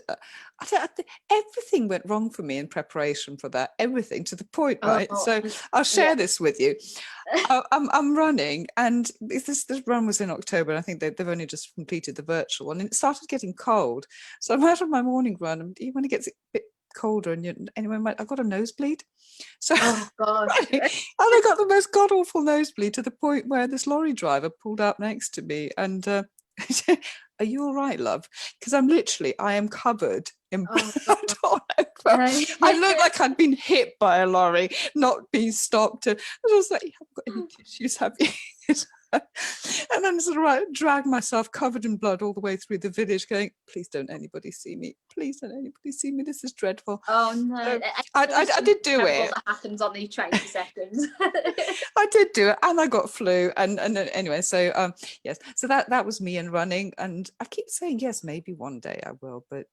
everything went wrong for me in preparation for that. Everything, to the point, right? So I'll share this with you. I'm running, and this run was in October, and I think they've only just completed the virtual one, and it started getting cold. So I'm out of my morning run, and when it gets a bit colder, and anyway, I got a nosebleed. So and I got the most god awful nosebleed, to the point where this lorry driver pulled up next to me and "Are you all right, love?" Because I am covered in blood all over. I look like I'd been hit by a lorry, not been stopped. And I was like, "You haven't got any tissues, have you?" And then sort of dragged myself covered in blood all the way through the village, going, "Please don't anybody see me. Please don't anybody see me. This is dreadful." Oh no! I did do it. That happens on these training sessions. I did do it, and I got flu, and anyway, so yes, so that was me in running, and I keep saying yes, maybe one day I will, but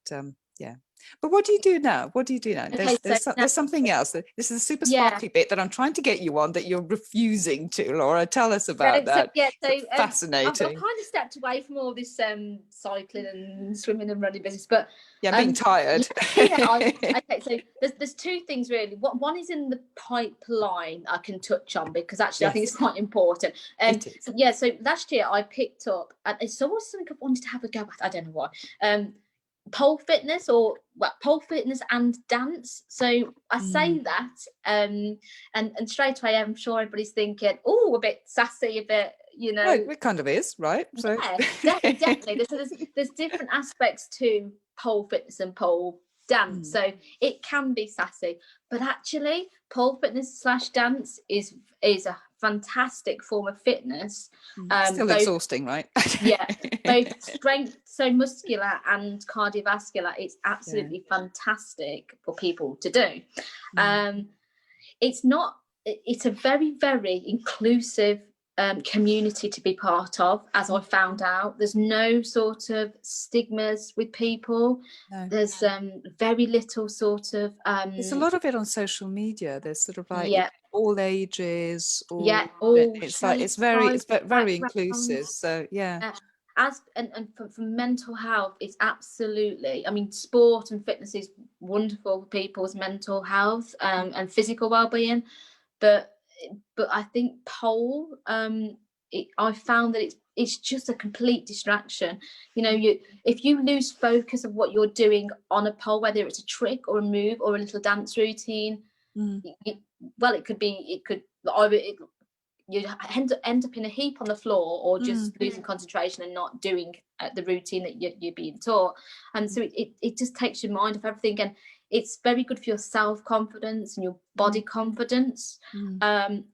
Yeah. But what do you do now? What do you do now? Okay, so now, There's something else. This is a super yeah. sparkly bit that I'm trying to get you on that you're refusing to, Laura. Tell us about So that. yeah, so I've Fascinating. kind of stepped away from all this cycling and swimming and running business, but Yeah, I'm being tired. okay, so there's two things really. One is in the pipeline I can touch on, because actually I think Yes, it's quite important. it is. So yeah, so last year I picked up, and it's always something I wanted to have a go at. I don't know why. Pole fitness, or pole fitness and dance. So I say that, and straight away I'm sure everybody's thinking, oh, a bit sassy, a bit, you know. Right, it kind of is, right? So Yeah, definitely. There's different aspects to pole fitness and pole dance. So it can be sassy, but actually pole fitness / dance is a fantastic form of fitness. Still exhausting, right? Yeah, both strength, so muscular, and cardiovascular. It's absolutely fantastic for people to do. It's a very, very inclusive community to be part of, as I found out. There's no sort of stigmas with people. There's very little sort of there's a lot of it on social media. There's sort of like all ages, all it's like shapes, it's very backgrounds. inclusive. So yeah. And for mental health, it's absolutely, I mean, sport and fitness is wonderful for people's mental health and physical well-being, but I think pole, I found that it's just a complete distraction. You know, if you lose focus of what you're doing on a pole, whether it's a trick or a move or a little dance routine, it could either you end up in a heap on the floor, or just losing concentration and not doing the routine that you're being taught. And so it just takes your mind off everything, and it's very good for your self-confidence and your body confidence. And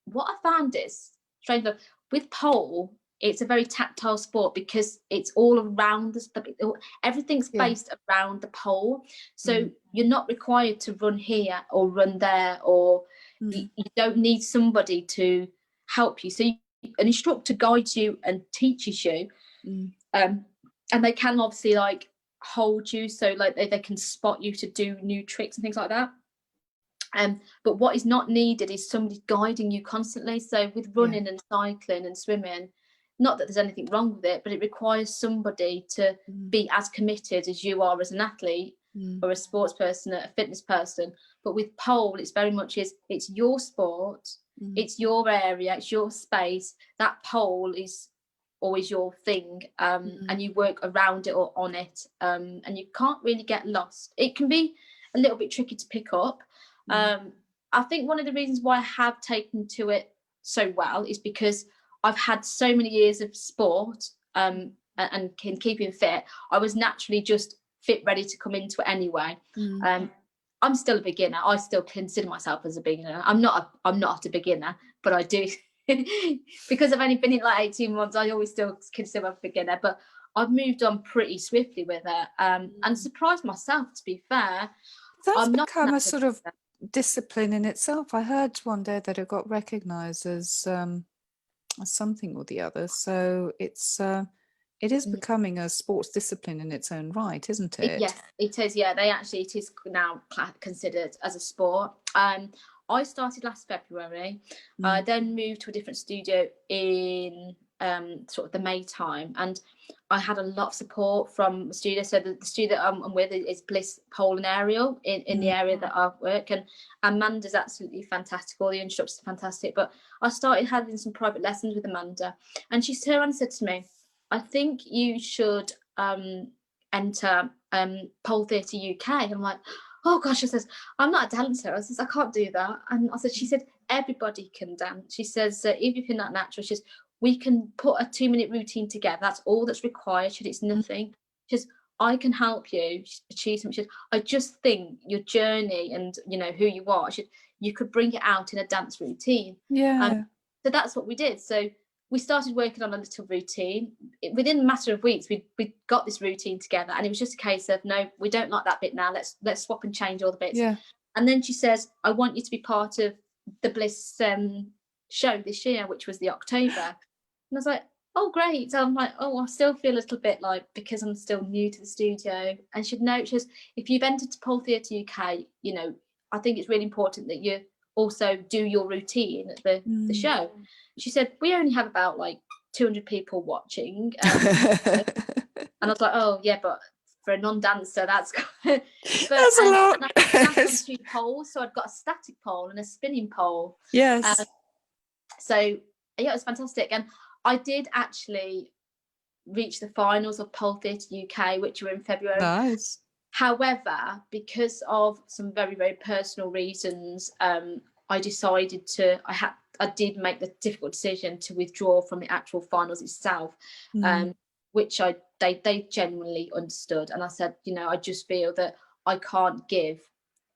what I found is, strange enough, with pole, it's a very tactile sport, because it's all around everything's based around the pole. So you're not required to run here or run there, or you don't need somebody to help you. So an instructor guides you and teaches you, and they can obviously like hold you, so like they can spot you to do new tricks and things like that. But what is not needed is somebody guiding you constantly. So with running and cycling and swimming, not that there's anything wrong with it, but it requires somebody to be as committed as you are as an athlete or a sports person, a fitness person. But with pole, it's very much it's your sport, it's your area, it's your space. That pole is always your thing, and you work around it or on it, and you can't really get lost. It can be a little bit tricky to pick up. I think one of the reasons why I have taken to it so well is because I've had so many years of sport and keeping fit. I was naturally just fit, ready to come into it anyway. I'm still a beginner. I still consider myself as a beginner. I'm not a beginner, but I do because I've only been in like 18 months. I always still consider myself a beginner, but I've moved on pretty swiftly with it, and surprised myself, to be fair. That's become a sort of discipline in itself. I heard one day that it got recognised as something or the other. So it is becoming a sports discipline in its own right, isn't it? Yes, it is. Yeah, it is now considered as a sport. I started last February. I then moved to a different studio in sort of the May time, and I had a lot of support from the studio. So the studio that I'm with is Bliss Pole and Aerial in the area that I work, and Amanda's absolutely fantastic. All the instructors are fantastic. But I started having some private lessons with Amanda, and she turned around and said to me, I think you should enter Pole Theatre UK. I'm like, oh gosh, I says, I'm not a dancer. I says, I can't do that. And I said, she said, everybody can dance. She says, even if you're not natural, she says, we can put a 2-minute routine together. That's all that's required. She said, it's nothing. She says, I can help you achieve something. She said, I just think your journey and, you know, who you are, she said, you could bring it out in a dance routine. Yeah. So that's what we did. So we started working on a little routine. Within a matter of weeks, we got this routine together, and it was just a case of, no, we don't like that bit now. Let's swap and change all the bits. Yeah. And then she says, I want you to be part of the Bliss show this year, which was the October. And I was like, oh great. So I'm like, oh, I still feel a little bit like, because I'm still new to the studio. And she'd note, she goes, if you've entered Pole Theatre UK, you know, I think it's really important that you also do your routine at the show. She said, we only have about like 200 people watching. And I was like, oh yeah, but for a non-dancer, that's but That's a lot. and I dance on 2 poles, so I'd got a static pole and a spinning pole. Yes. So yeah, it was fantastic. And I did actually reach the finals of Pole Theatre UK, which were in February. Nice. However, because of some very, very personal reasons, I decided to, I did make the difficult decision to withdraw from the actual finals itself, which they genuinely understood. And I said, you know, I just feel that I can't give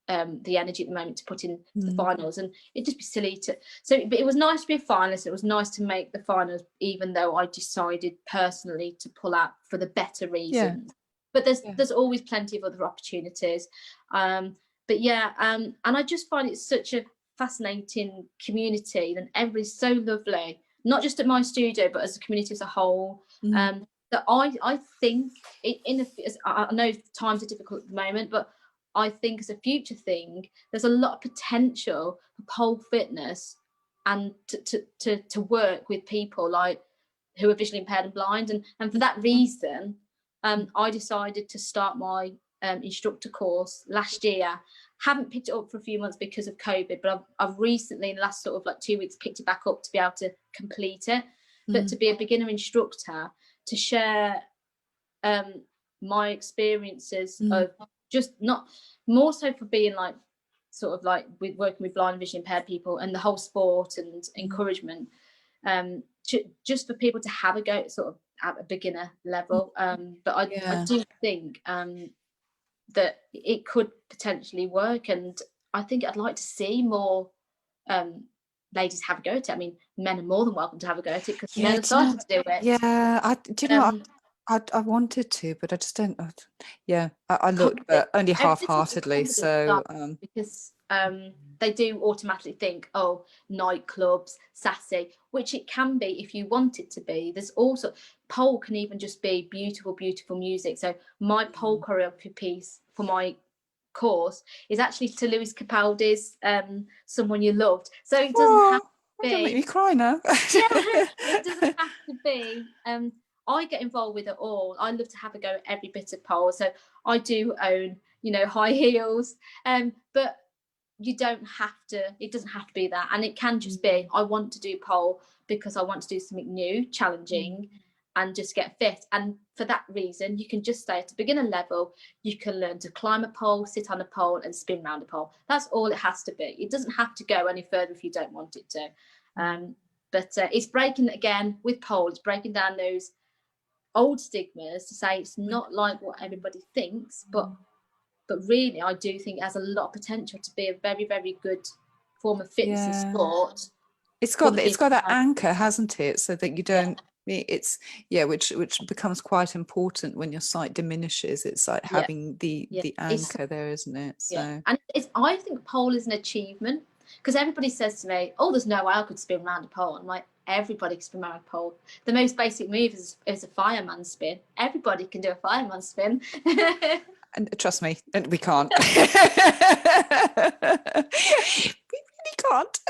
the energy at the moment to put in the finals, and it'd just be silly to. So, but it was nice to be a finalist. It was nice to make the finals, even though I decided personally to pull out for the better reasons. Yeah. But there's always plenty of other opportunities. But yeah, and I just find it such a fascinating community, and everybody's so lovely, not just at my studio, but as a community as a whole. That I think I know times are difficult at the moment, but I think as a future thing, there's a lot of potential for pole fitness and to work with people like who are visually impaired and blind. And for that reason, I decided to start my instructor course last year. Haven't picked it up for a few months because of COVID, but I've recently, in the last sort of like 2 weeks, picked it back up to be able to complete it. But to be a beginner instructor, to share my experiences of just not more so for being like sort of like with working with blind and visually impaired people and the whole sport and encouragement, just for people to have a go sort of at a beginner level. But I do think that it could potentially work, and I think I'd like to see more ladies have a go at it. I mean, men are more than welcome to have a go at it because men are starting to do it. Yeah, do you know, I wanted to, but I just don't. I looked, but only half-heartedly. So because they do automatically think, oh, nightclubs, sassy, which it can be if you want it to be. There's also pole can even just be beautiful, beautiful music. So my pole choreography piece for my course is actually to Lewis Capaldi's "Someone You Loved." So it doesn't have to be. Don't make me cry now. It doesn't have to be. I get involved with it all. I love to have a go at every bit of pole. So I do own, you know, high heels. But you don't have to. It doesn't have to be that, and it can just be. I want to do pole because I want to do something new, challenging. And just get fit. And for that reason, you can just stay at a beginner level. You can learn to climb a pole, sit on a pole, and spin around a pole. That's all it has to be. It doesn't have to go any further if you don't want it to. But it's breaking, again, with pole, it's breaking down those old stigmas to say it's not like what everybody thinks, but really, I do think it has a lot of potential to be a very, very good form of fitness and sport. It's got that anchor, hasn't it? So that you don't. It's which becomes quite important when your sight diminishes. It's like having the anchor there, isn't it? So and I think pole is an achievement, because everybody says to me, oh, there's no way I could spin around a pole. I'm like, everybody can spin around a pole. The most basic move is a fireman spin. Everybody can do a fireman spin. And trust me, we can't. Can't.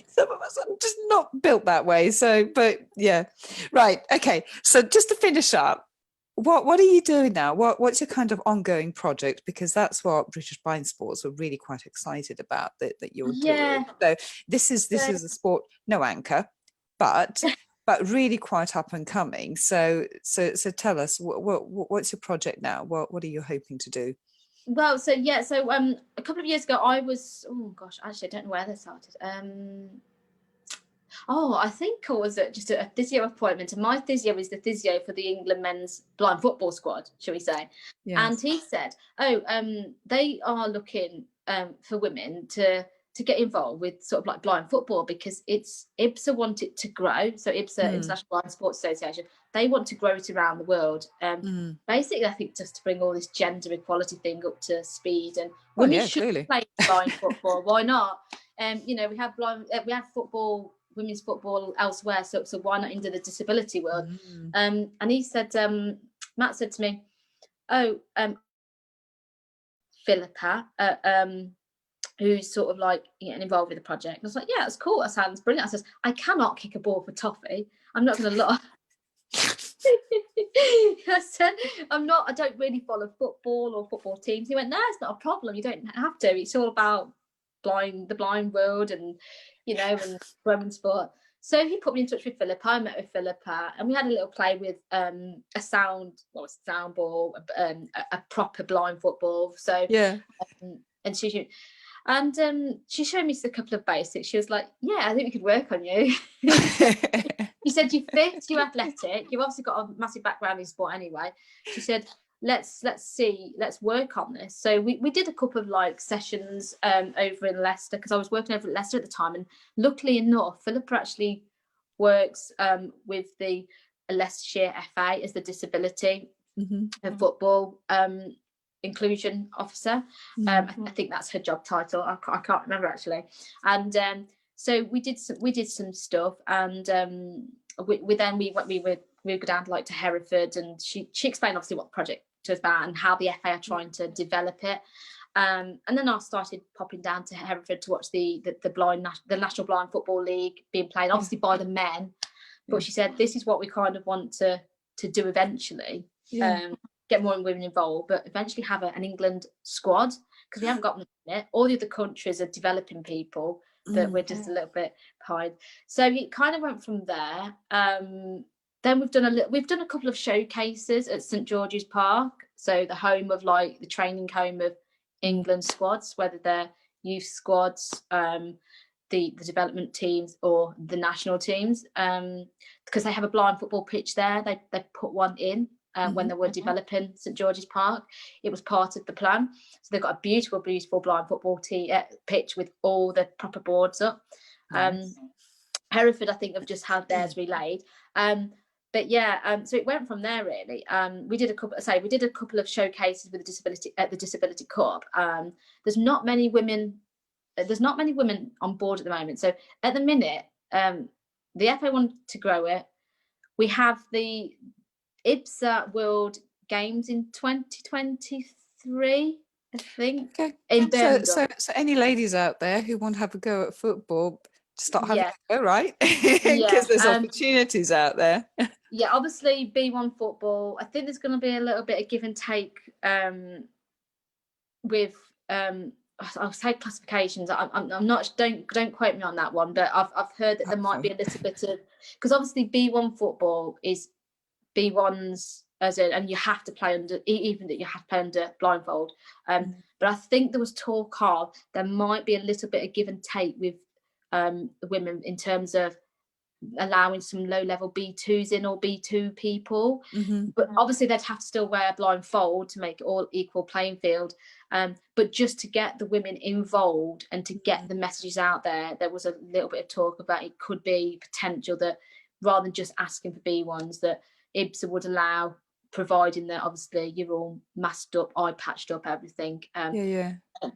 Some of us are just not built that way. So, but yeah, right. Okay. So just to finish up, what are you doing now? What's your kind of ongoing project? Because that's what British Blind Sports were really quite excited about that you're doing. So this is a sport, no anchor, but really quite up and coming. So tell us what's your project now? What are you hoping to do? Well, so a couple of years ago, I was, oh gosh, actually, I don't know where they started. I think I was just a physio appointment, and my physio is the physio for the England men's blind football squad, shall we say? Yes. And he said, they are looking for women to get involved with sort of like blind football, because IBSA want it to grow. So IBSA, International Blind Sports Association, they want to grow it around the world. Basically, I think just to bring all this gender equality thing up to speed, and women should play blind football. Why not? We have football women's football elsewhere, so why not into the disability world? And he said, Matt said to me, oh, Philippa, who's sort of like involved with the project. And I was like, yeah, that's cool, that sounds brilliant. I says, I cannot kick a ball for toffee, I'm not going to lie. I said, I don't really follow football or football teams. He went, no, it's not a problem, you don't have to, it's all about the blind world and and women's sport. So he put me in touch with Philippa. I met with Philippa and we had a little play with a sound ball, a proper blind football. So yeah. And she showed me a couple of basics. She was like, yeah, I think we could work on you. She said, you're fit, you're athletic, you've obviously got a massive background in sport anyway. She said, let's work on this. So we did a couple of like sessions over in Leicester, because I was working over at Leicester at the time, and luckily enough Philippa actually works with the Leicestershire FA as the disability football inclusion officer. I think that's her job title. I can't remember actually. And so we did some stuff, and we would go down to Hereford, and she explained obviously what the project was about and how the FA are trying to develop it. And then I started popping down to Hereford to watch the National Blind Football League being played, obviously by the men. But she said, this is what we kind of want to do eventually. Get more women involved, but eventually have an England squad, because we haven't got them yet. All the other countries are developing people, that we're just a little bit behind. So it kind of went from there. Then we've done a couple of showcases at St George's Park, so the home of the training home of England squads, whether they're youth squads, the development teams or the national teams, because they have a blind football pitch there. They put one in when they were developing St George's Park. It was part of the plan. So they've got a beautiful blind football pitch with all the proper boards up. Nice. Hereford, I think, have just had theirs relayed. But yeah, so it went from there really. We did a couple of showcases with the Disability Cup. There's not many women on board at the moment. So at the minute, the FA wanted to grow it. We have the IBSA World Games in 2023, I think. Okay. In Birmingham. So any ladies out there who want to have a go at football, start having a go, right? Because there's opportunities out there. Yeah, obviously B1 football. I think there's going to be a little bit of give and take with I'll say classifications. I'm not. Don't quote me on that one, but I've heard that there might be a little bit of, because obviously B1 football is B1s and you have to play under, even that you have to play under blindfold. But I think there was talk of there might be a little bit of give and take with women in terms of allowing some low-level B2s in, or B2 people, but obviously they'd have to still wear a blindfold to make it all equal playing field. But just to get the women involved and to get the messages out there was a little bit of talk about it could be potential that rather than just asking for B1s, that IBSA would allow, providing that obviously you're all masked up, eye patched up, everything.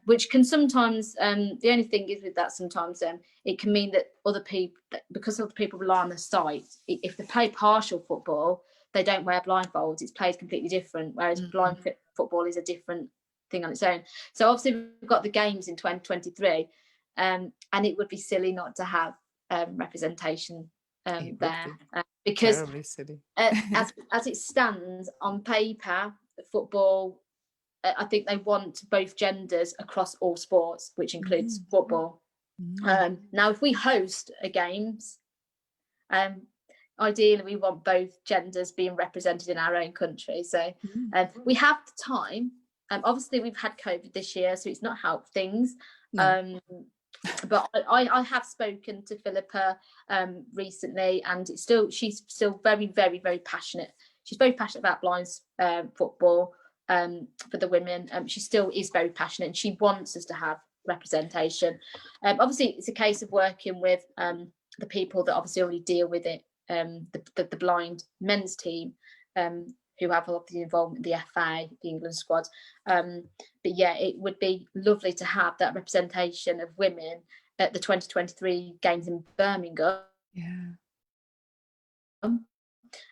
Which can sometimes, the only thing is with that, sometimes it can mean that other people, because other people rely on the site, if they play partial football, they don't wear blindfolds. It's played completely different, whereas blind football is a different thing on its own. So obviously we've got the games in 2023, and it would be silly not to have representation there, because as it stands on paper, football, I think they want both genders across all sports, which includes football. Now, if we host a games, ideally we want both genders being represented in our own country. So we have the time. Obviously, we've had COVID this year, so it's not helped things. But I have spoken to Philippa recently, and she's still very, very, very passionate. She's very passionate about blind football. For the women, she still is very passionate, and she wants us to have representation. Obviously, it's a case of working with the people that obviously already deal with it, the blind men's team, who have a lot of the involvement in the FA, the England squad. But yeah, it would be lovely to have that representation of women at the 2023 games in Birmingham,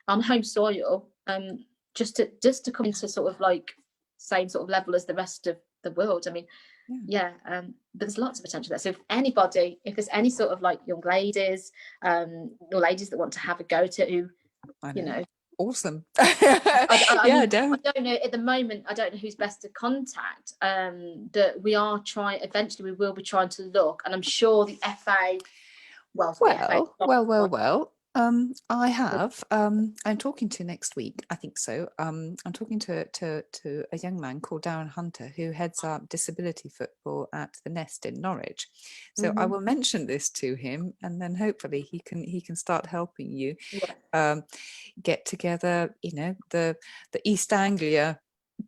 on home soil, just to come into sort of like same sort of level as the rest of the world. I mean, but there's lots of potential there. So if there's any sort of like young ladies, or ladies that want to have a go to, you know, awesome. I don't know at the moment. I don't know who's best to contact. But we are trying. Eventually, we will be trying to look, and I'm sure the FA. I have. I'm talking to next week. I think so. I'm talking to a young man called Darren Hunter, who heads up disability football at the Nest in Norwich. So I will mention this to him, and then hopefully he can start helping you get together. You know, the East Anglia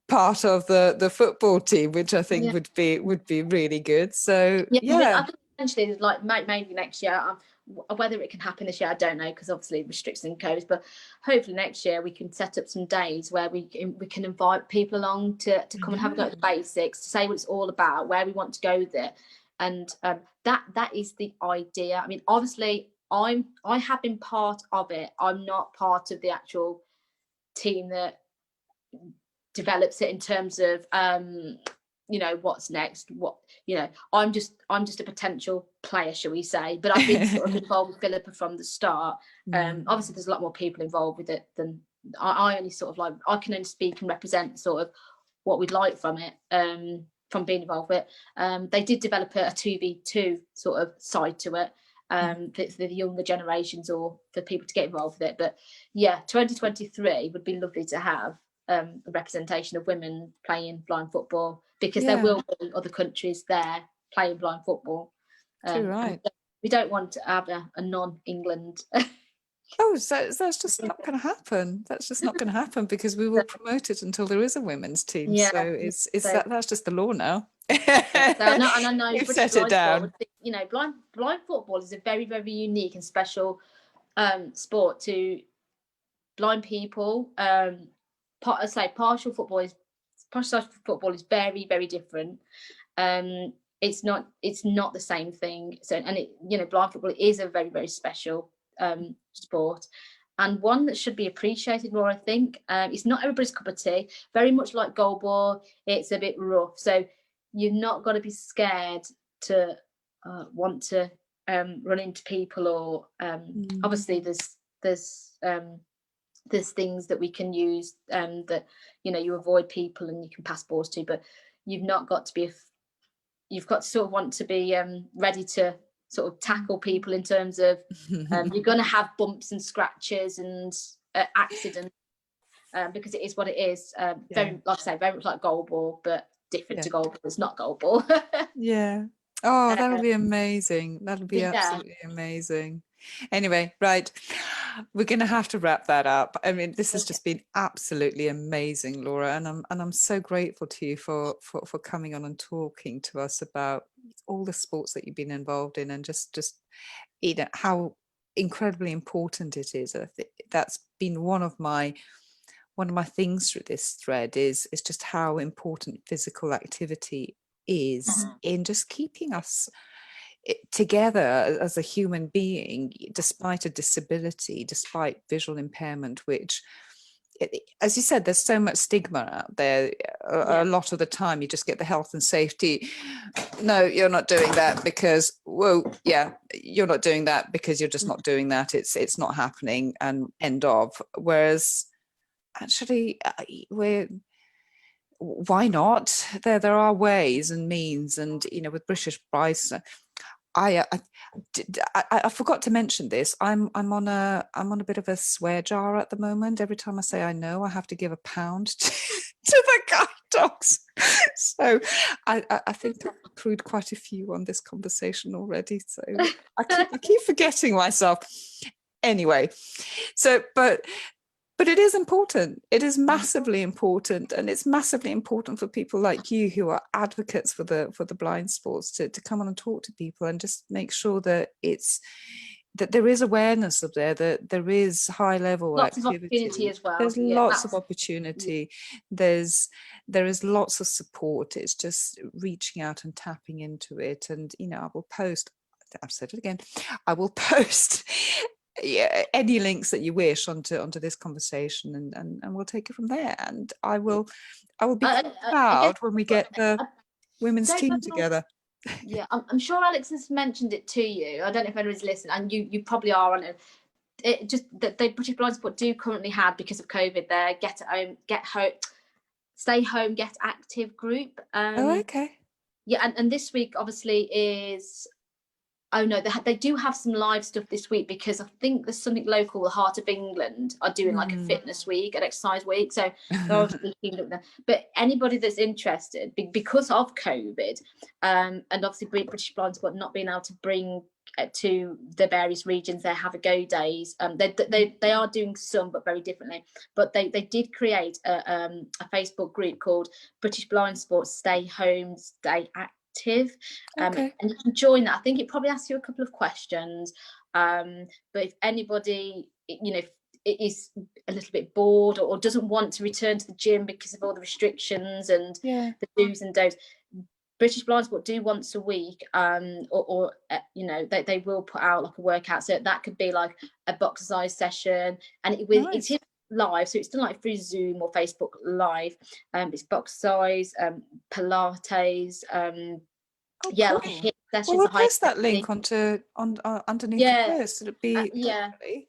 part of the football team, which I think would be really good. So I think essentially, like maybe next year. Whether it can happen this year, I don't know, because obviously restrictions and codes. But hopefully next year we can set up some days where we can invite people along to come and have a go at the basics, to say what it's all about, where we want to go with it, and that is the idea. I mean, obviously, I have been part of it. I'm not part of the actual team that develops it in terms of you know, what's next, I'm just a potential player, shall we say, but I've been sort of involved with Philippa from the start. Obviously there's a lot more people involved with it than I only sort of like, I can only speak and represent sort of what we'd like from it, from being involved with it. They did develop a 2v2 sort of side to it, for the younger generations or for people to get involved with it. But 2023 would be lovely to have a representation of women playing blind football, because there will be other countries there playing blind football. Right. We don't want to have a non-England. So that's just not going to happen. That's just not going to happen, because we will promote it until there is a women's team. So that's just the law now. I know we've set it down. You know, blind football is a very, very unique and special sport to blind people. Partial football is very, very different. It's not the same thing. So, and blind football is a very, very special sport, and one that should be appreciated more, I think. It's not everybody's cup of tea. Very much like goalball, it's a bit rough. So you've not got to be scared to want to run into people, or obviously there's things that we can use that you avoid people and you can pass balls to, but you've not got to be you've got to sort of want to be ready to sort of tackle people, in terms of you're going to have bumps and scratches and accidents, because it is what it is. Very, like I say, very much like goalball, but different to goalball. It's not goalball. That'll be amazing. That'll be absolutely amazing. Anyway, right, we're going to have to wrap that up. I mean, this has just been absolutely amazing, Laura, and I'm so grateful to you for coming on and talking to us about all the sports that you've been involved in, and just how incredibly important it is. I think that's been one of my things through this thread is just how important physical activity is in just keeping us together as a human being, despite a disability, despite visual impairment, which, as you said, there's so much stigma out there. A lot of the time you just get the health and safety. No, you're not doing that because, you're not doing that because you're just not doing that. It's not happening, and end of. Whereas actually why not? There are ways and means, and with British Price, I forgot to mention this. I'm on a bit of a swear jar at the moment. Every time I say I know, I have to give £1 to the guide dogs. So I think I've accrued quite a few on this conversation already. So I keep forgetting myself. Anyway, so but it is important. It is massively important, and it's massively important for people like you who are advocates for the blind sports to come on and talk to people and just make sure that that there is awareness of that there is high level activity. Of opportunity as well. There's lots of opportunity. There is lots of support. It's just reaching out and tapping into it. And I will post I've said it again. I will post any links that you wish onto this conversation, and we'll take it from there. And I will be proud when we get the women's team together. Yeah, I'm sure Alex has mentioned it to you. I don't know if anyone's listening, and you probably are on it. It just that the British Blind Sport do currently have, because of COVID, their get home, stay home, get active group. Oh, okay. Yeah, and this week obviously is. Oh no, they do have some live stuff this week, because I think there's something local. The Heart of England are doing like a fitness week, an exercise week. So they're obviously keeping up there. But anybody that's interested, because of COVID, and obviously British Blind Sport not being able to bring to the various regions their have a go days, they are doing some, but very differently. But they did create a Facebook group called British Blind Sport Stay Home, Stay Active. Okay. And you can join that. I think it probably asks you a couple of questions, but if anybody is a little bit bored or doesn't want to return to the gym because of all the restrictions and the do's and don'ts, British Blind Sport do once a week, or they will put out like a workout. So that could be like a box size session, and it is live, so it's done like through Zoom or Facebook Live. It's box size, Pilates, cool. like a hip session. Well, we'll post that link underneath the post. It'll be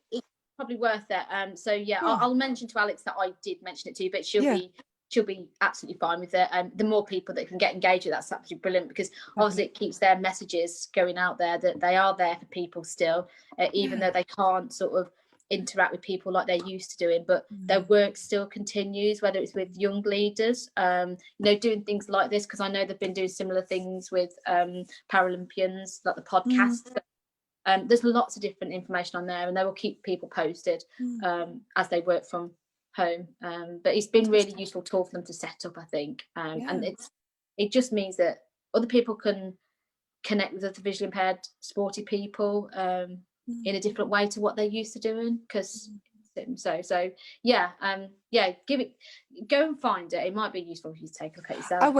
it's probably worth it. So I'll mention to Alex that I did mention it to you, but she'll be absolutely fine with it. And the more people that can get engaged with that's absolutely brilliant, because obviously it keeps their messages going out there that they are there for people still, even though they can't sort of interact with people like they're used to doing, but their work still continues, whether it's with young leaders, doing things like this, because I know they've been doing similar things with Paralympians, like the podcast. There's lots of different information on there, and they will keep people posted as they work from home. But it's been really useful tool for them to set up, I think, and it just means that other people can connect with other visually impaired sporty people in a different way to what they're used to doing, because go and find it. It might be useful for you to take a look at yourself.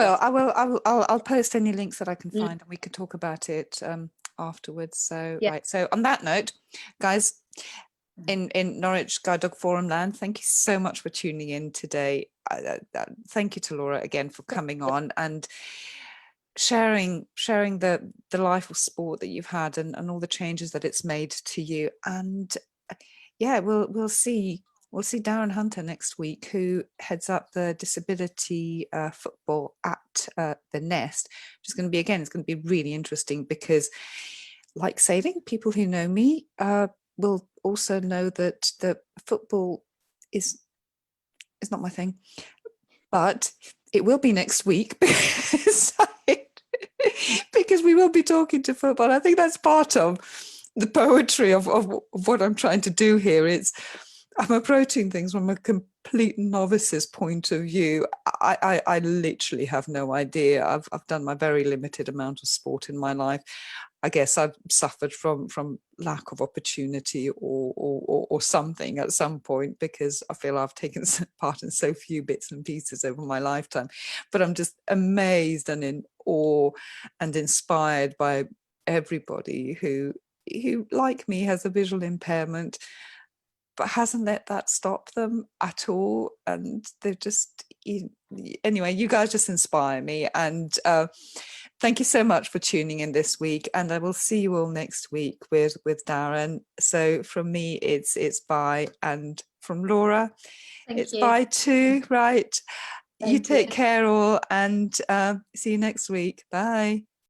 I'll post any links that I can find, and we can talk about it afterwards. So right, so on that note, guys, in Norwich Guide Dog Forum land, thank you so much for tuning in today. Thank you to Laura again for coming on and sharing the life of sport that you've had, and all the changes that it's made to you. And we'll see Darren Hunter next week, who heads up the disability football at the Nest, which is going to be, again, it's going to be really interesting, because like sailing, people who know me will also know that the football is not my thing, but it will be next week, because we will be talking to football. I think that's part of the poetry of what I'm trying to do here. I'm approaching things from a complete novice's point of view. I literally have no idea. I've done my very limited amount of sport in my life. I guess I've suffered from lack of opportunity or something at some point, because I feel I've taken part in so few bits and pieces over my lifetime. But I'm just amazed and in awe and inspired by everybody who like me has a visual impairment, but hasn't let that stop them at all. And they're just, anyway, you guys just inspire me. And thank you so much for tuning in this week. And I will see you all next week with Darren. So from me, it's bye. And from Laura, it's bye too, right? You take care all, and see you next week. Bye.